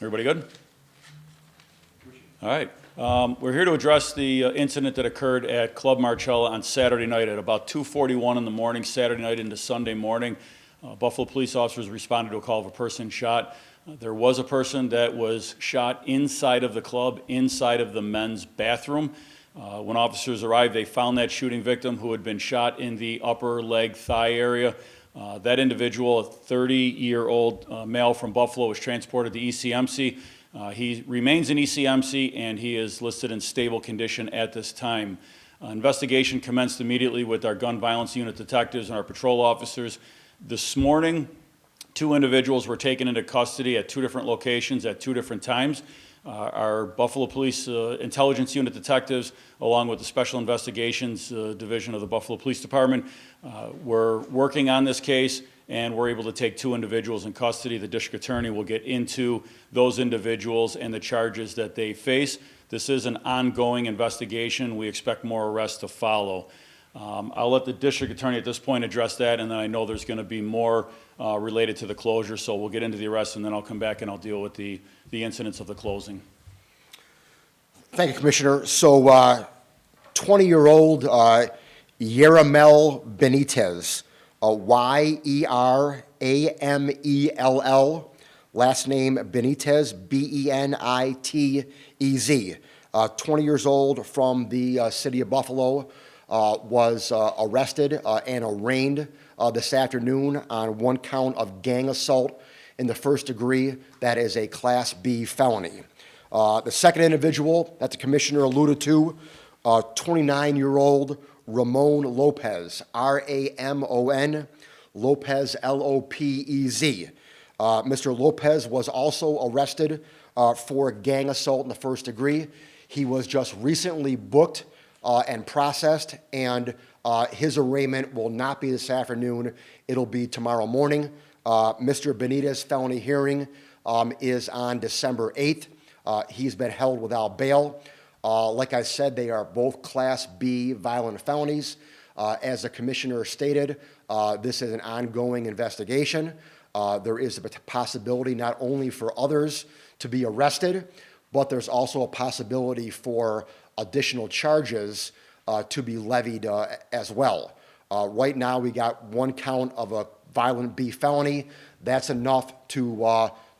Everybody good? All right. We're here to address the incident that occurred at Club Marcella on Saturday night at about 2:41 in the morning, Saturday night into Sunday morning. Buffalo police officers responded to a call of a person shot. There was a person that was shot inside of the club, inside of the men's bathroom. When officers arrived, they found that shooting victim who had been shot in the upper leg thigh area. That individual, a 30-year-old male from Buffalo, was transported to ECMC. He remains in ECMC and he is listed in stable condition at this time. Investigation commenced immediately with our gun violence unit detectives and our patrol officers. This morning, 2 individuals were taken into custody at 2 different locations at 2 different times. Our Buffalo Police Intelligence Unit detectives, along with the Special Investigations Division of the Buffalo Police Department, were working on this case and we're able to take 2 individuals in custody. The district attorney will get into those individuals and the charges that they face. This is an ongoing investigation. We expect more arrests to follow. I'll let the district attorney at this point address that, and then I know there's going to be more related to the closure, so we'll get into the arrests, and then I'll come back and I'll deal with the incidents of the closing. Thank you, Commissioner. So 20-year-old Yeramel Benitez, Yeramell, last name Benitez, Benitez, 20 years old, from the city of Buffalo, was arrested and arraigned this afternoon on 1 count of gang assault in the first degree. That is a Class B felony. The second individual that the Commissioner alluded to, 29-year-old Ramon Lopez, R-A-M-O-N, Lopez, L-O-P-E-Z. Mr. Lopez was also arrested for gang assault in the first degree. He was just recently booked and processed, and his arraignment will not be this afternoon. It'll be tomorrow morning. Mr. Benitez's felony hearing is on December 8th. He's been held without bail. Like I said, they are both Class B violent felonies. As the Commissioner stated, this is an ongoing investigation. There is a possibility not only for others to be arrested, but there's also a possibility for additional charges to be levied as well. Right now, we got 1 count of a violent B felony. That's enough to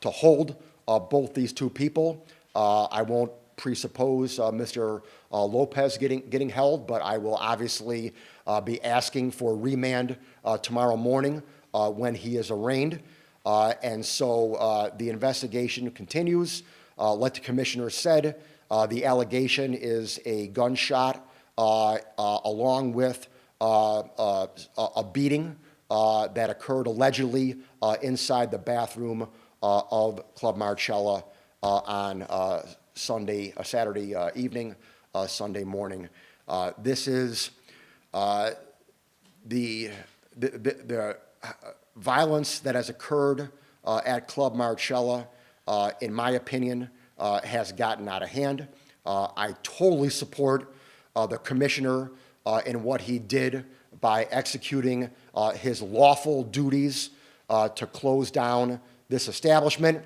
hold both these 2 people. I won't presuppose Mr. Lopez getting held, but I will obviously be asking for remand tomorrow morning when he is arraigned. And so the investigation continues. Like the Commissioner said, the allegation is a gunshot along with a beating that occurred allegedly inside the bathroom of Club Marcella on Saturday evening, Sunday morning. This is the violence that has occurred at Club Marcella, in my opinion, has gotten out of hand. I totally support the Commissioner in what he did by executing his lawful duties to close down this establishment.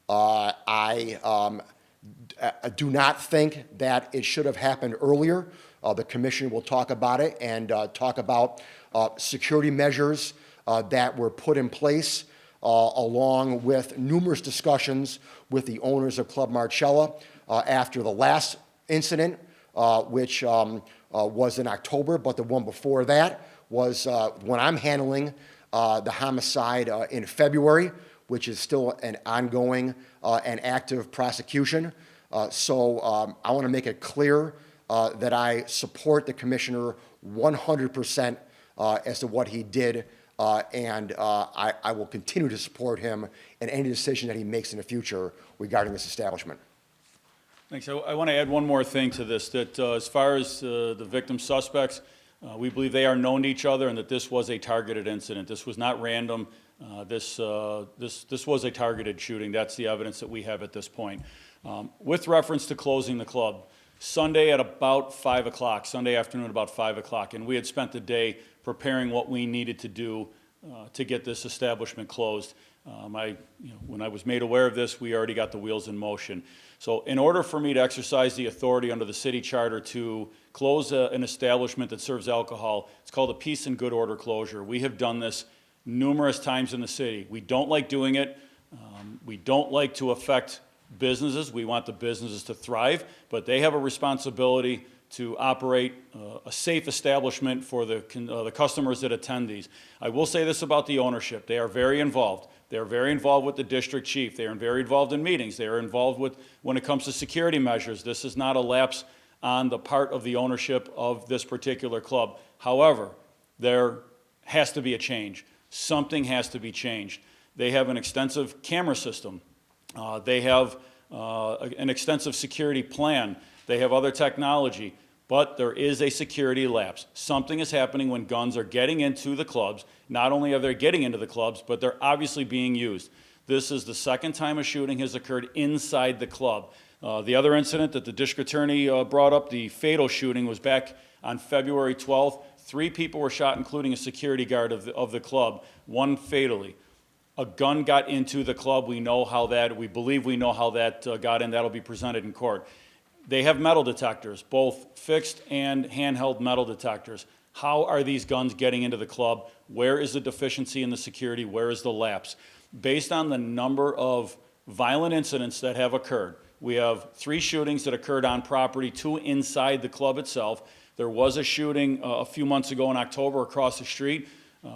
I do not think that it should have happened earlier. The Commissioner will talk about it and talk about security measures that were put in place along with numerous discussions with the owners of Club Marcella after the last incident, which was in October, but the one before that was when I'm handling the homicide in February, which is still an ongoing and active prosecution. So I want to make it clear that I support the Commissioner 100% as to what he did, and I will continue to support him in any decision that he makes in the future regarding this establishment. Thanks. I want to add one more thing to this, that as far as the victim suspects, we believe they are known to each other and that this was a targeted incident. This was not random. This was a targeted shooting. That's the evidence that we have at this point. With reference to closing the club, Sunday at about 5 o'clock, Sunday afternoon at about 5 o'clock, and we had spent the day preparing what we needed to do to get this establishment closed. When I was made aware of this, we already got the wheels in motion. So in order for me to exercise the authority under the city charter to close an establishment that serves alcohol, it's called a peace and good order closure. We have done this numerous times in the city. We don't like doing it. We don't like to affect businesses. We want the businesses to thrive, but they have a responsibility to operate a safe establishment for the customers that attend these. I will say this about the ownership. They are very involved. They are very involved with the district chief. They are very involved in meetings. They are involved with when it comes to security measures. This is not a lapse on the part of the ownership of this particular club. However, there has to be a change. Something has to be changed. They have an extensive camera system. They have an extensive security plan. They have other technology, but there is a security lapse. Something is happening when guns are getting into the clubs. Not only are they getting into the clubs, but they're obviously being used. This is the second time a shooting has occurred inside the club. The other incident that the district attorney brought up, the fatal shooting, was back on February 12th. 3 people were shot, including a security guard of the club, 1 fatally. A gun got into the club. We believe we know how that got in. That'll be presented in court. They have metal detectors, both fixed and handheld metal detectors. How are these guns getting into the club? Where is the deficiency in the security? Where is the lapse? Based on the number of violent incidents that have occurred, we have 3 shootings that occurred on property, 2 inside the club itself. There was a shooting a few months ago in October across the street.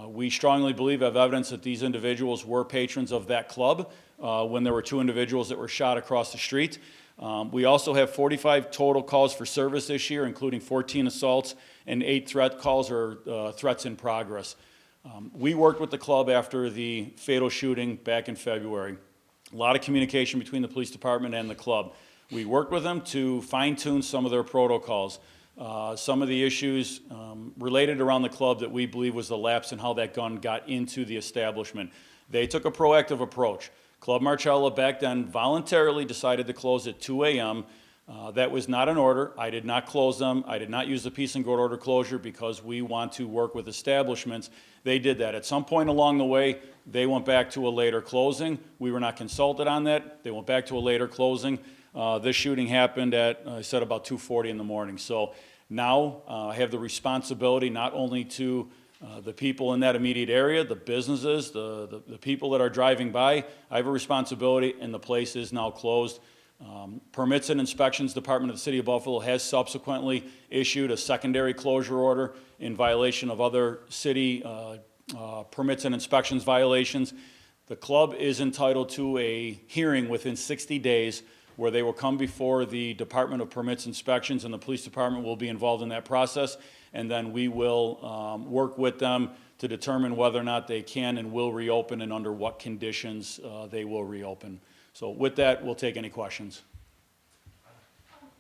We strongly believe, have evidence that these individuals were patrons of that club when there were 2 individuals that were shot across the street. We also have 45 total calls for service this year, including 14 assaults and 8 threat calls or threats in progress. We worked with the club after the fatal shooting back in February. A lot of communication between the police department and the club. We worked with them to fine-tune some of their protocols. Some of the issues related around the club that we believe was the lapse in how that gun got into the establishment. They took a proactive approach. Club Marcella back then voluntarily decided to close at 2 a.m. That was not an order. I did not close them. I did not use the peace and good order closure because we want to work with establishments. They did that. At some point along the way, they went back to a later closing. We were not consulted on that. They went back to a later closing. This shooting happened at, I said, about 2:40 in the morning. So now I have the responsibility not only to the people in that immediate area, the businesses, the people that are driving by. I have a responsibility, and the place is now closed. Permits and Inspections Department of the City of Buffalo has subsequently issued a secondary closure order in violation of other city permits and inspections violations. The club is entitled to a hearing within 60 days where they will come before the Department of Permits Inspections, and the police department will be involved in that process, and then we will work with them to determine whether or not they can and will reopen and under what conditions they will reopen. So with that, we'll take any questions.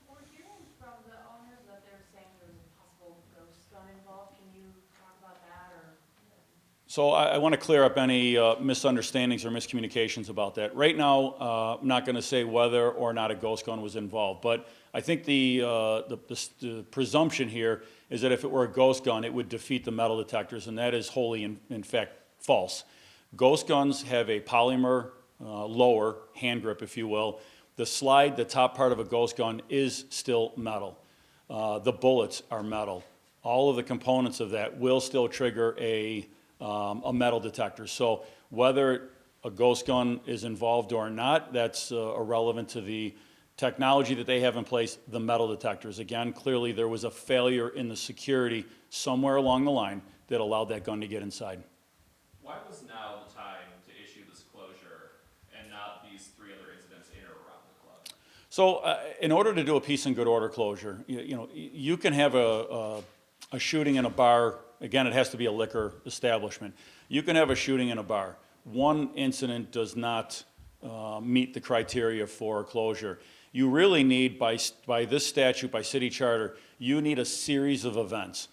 We're hearing from the owners that they're saying there's a possible ghost gun involved. Can you talk about that or? So I want to clear up any misunderstandings or miscommunications about that. Right now, I'm not going to say whether or not a ghost gun was involved, but I think the presumption here is that if it were a ghost gun, it would defeat the metal detectors, and that is wholly, in fact, false. Ghost guns have a polymer lower hand grip, if you will. The slide, the top part of a ghost gun, is still metal. The bullets are metal. All of the components of that will still trigger a metal detector. So whether a ghost gun is involved or not, that's irrelevant to the technology that they have in place, the metal detectors. Again, clearly there was a failure in the security somewhere along the line that allowed that gun to get inside. Why was now the time to issue this closure and not these 3 other incidents in or around the club? So in order to do a peace and good order closure, you can have a shooting in a bar. Again, it has to be a liquor establishment. You can have a shooting in a bar. One incident does not meet the criteria for closure. You really need, by this statute, by city charter, you need a series of events.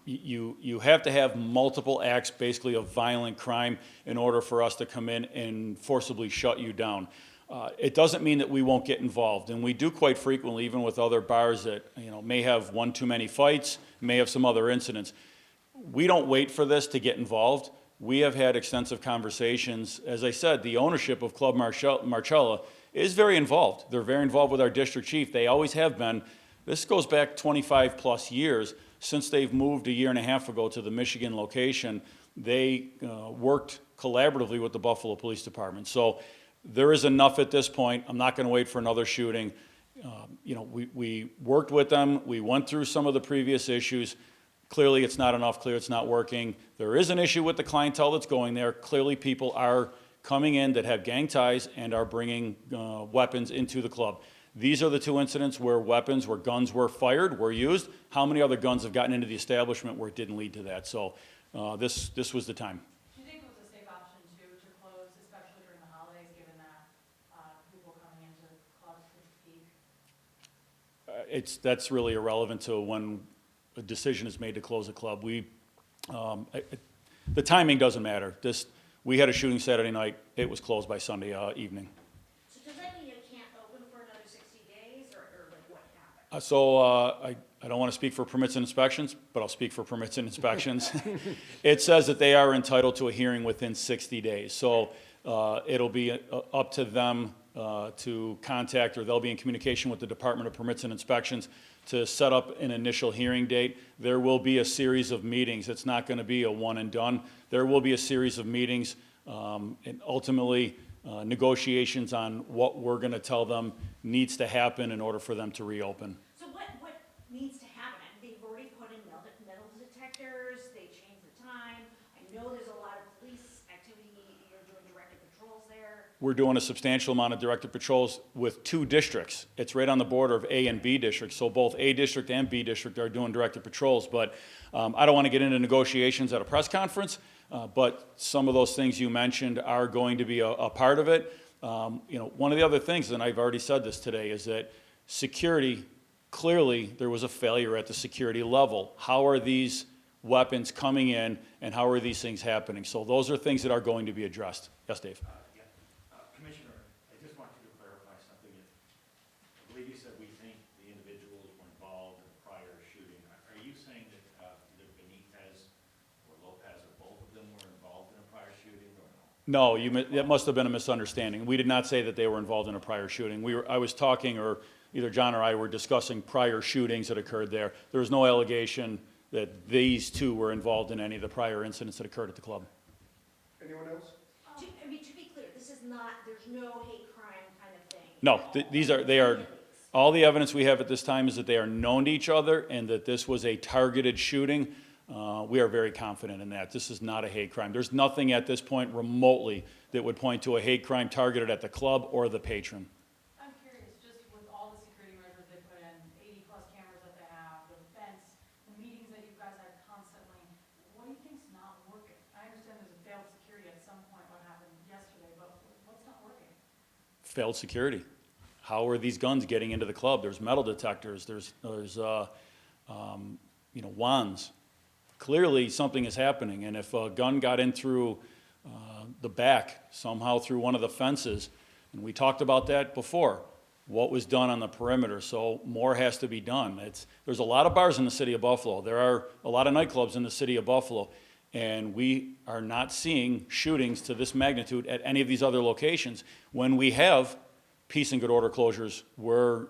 You have to have multiple acts, basically, of violent crime in order for us to come in and forcibly shut you down. It doesn't mean that we won't get involved, and we do quite frequently, even with other bars that may have one too many fights, may have some other incidents. We don't wait for this to get involved. we have had extensive conversations. As I said, the ownership of Club Marcella is very involved. They're very involved with our district chief. They always have been. This goes back 25 plus years since they've moved a year and a half ago to the Michigan location. They worked collaboratively with the Buffalo Police Department. So there is enough at this point. I'm not going to wait for another shooting. We worked with them. We went through some of the previous issues. Clearly, it's not enough. Clearly, it's not working. There is an issue with the clientele that's going there. Clearly, people are coming in that have gang ties and are bringing weapons into the club. These are the two incidents where guns were fired, were used. How many other guns have gotten into the establishment where it didn't lead to that? So this was the time. Do you think it was a safe option too, to close, especially during the holidays, given that people coming into clubs could peak? That's really irrelevant to when a decision is made to close a club. The timing doesn't matter. We had a shooting Saturday night. It was closed by Sunday evening. So does that mean you can't open for another 60 days, or like what happened? I don't want to speak for permits and inspections, but I'll speak for permits and inspections. It says that they are entitled to a hearing within 60 days. So it'll be up to them to contact, or they'll be in communication with the Department of Permits and Inspections to set up an initial hearing date. There will be a series of meetings. It's not going to be a one and done. There will be a series of meetings and ultimately negotiations on what we're going to tell them needs to happen in order for them to reopen. So what needs to happen? I mean, they've already put in metal detectors, they changed the time. I know there's a lot of police activity, you're doing directed patrols there. We're doing a substantial amount of directed patrols with two districts. It's right on the border of A and B districts, so both A district and B district are doing directed patrols. But I don't want to get into negotiations at a press conference, but some of those things you mentioned are going to be a part of it. One of the other things, and I've already said this today, is that security, clearly there was a failure at the security level. How are these weapons coming in, and how are these things happening? So those are things that are going to be addressed. Yes, Dave? Commissioner, I just want you to clarify something. I believe you said we think the individuals were involved in a prior shooting. Are you saying that either Benitez or Lopez or both of them were involved in a prior shooting or no? No, that must have been a misunderstanding. We did not say that they were involved in a prior shooting. I was talking, or either John or I were discussing prior shootings that occurred there. There was no allegation that these two were involved in any of the prior incidents that occurred at the club. Anyone else? To be clear, this is not, there's no hate crime kind of thing. No, they are, all the evidence we have at this time is that they are known to each other and that this was a targeted shooting. We are very confident in that. This is not a hate crime. There's nothing at this point remotely that would point to a hate crime targeted at the club or the patron. I'm curious, just with all the security measures they put in, 80-plus cameras that they have, the fence, the meetings that you guys had constantly, what do you think's not working? I understand there's a failed security at some point, what happened yesterday, but what's not working? Failed security. How are these guns getting into the club? There's metal detectors, there's wands. Clearly, something is happening, and if a gun got in through the back, somehow through one of the fences, and we talked about that before, what was done on the perimeter, so more has to be done. There's a lot of bars in the city of Buffalo. There are a lot of nightclubs in the city of Buffalo, and we are not seeing shootings to this magnitude at any of these other locations. When we have peace and good order closures were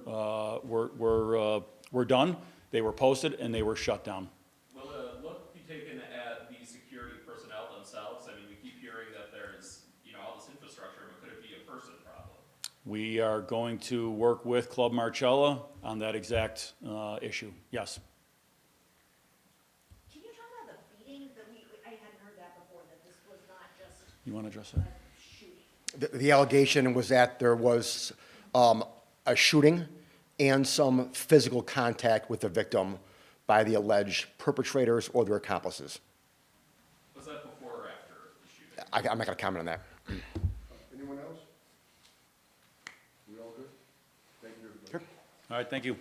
done, they were posted, and they were shut down. Will a look be taken at the security personnel themselves? I mean, we keep hearing that there's, all this infrastructure, but could it be a person problem? We are going to work with Club Marcella on that exact issue, yes. Can you talk about the beating that I hadn't heard that before, that this was not just You want to address that? a shooting? The allegation was that there was a shooting and some physical contact with the victim by the alleged perpetrators or their accomplices. Was that before or after the shooting? I'm not going to comment on that. Anyone else? We all good? Thank you, everybody. All right, thank you.